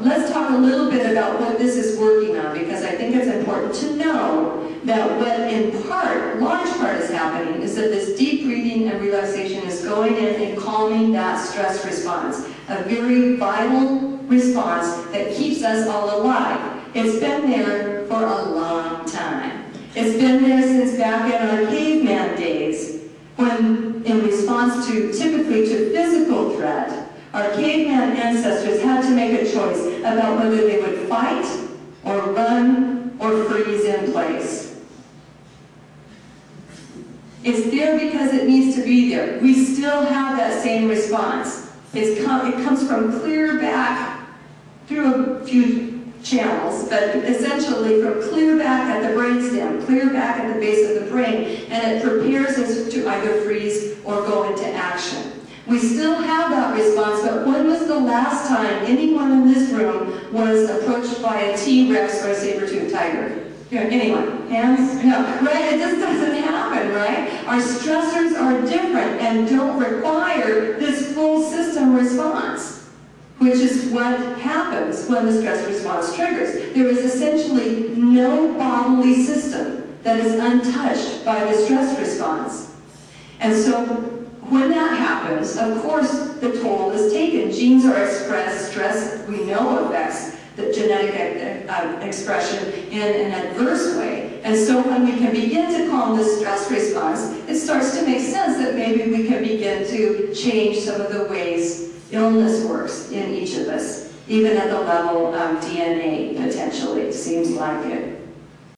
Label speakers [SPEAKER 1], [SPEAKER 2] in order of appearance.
[SPEAKER 1] let's talk a little bit about what this is working on, because I think it's important to know that what in part, large part is happening is that this deep breathing and relaxation is going in and calming that stress response, a very vital response that keeps us all alive. It's been there for a long time. It's been there since back in our caveman days, when in response to, typically to physical threat, our caveman ancestors had to make a choice about whether they would fight or run or freeze in place. It's there because it needs to be there. We still have that same response. It comes from clear back through a few channels, but essentially from clear back at the brainstem, clear back at the base of the brain, and it prepares us to either freeze or go into action. We still have that response, but when was the last time anyone in this room was approached by a T-Rex or a saber-toothed tiger? Anyone? Hands? No, right? It just doesn't happen, right? Our stressors are different and don't require this full system response, which is what happens when the stress response triggers. There is essentially no bodily system that is untouched by the stress response. And so when that happens, of course, the toll is taken. Genes are expressed. Stress, we know, affects the genetic expression in an adverse way. And so when we can begin to calm the stress response, it starts to make sense that maybe we can begin to change some of the ways illness works in each of us, even at the level of DNA, potentially. It seems like it.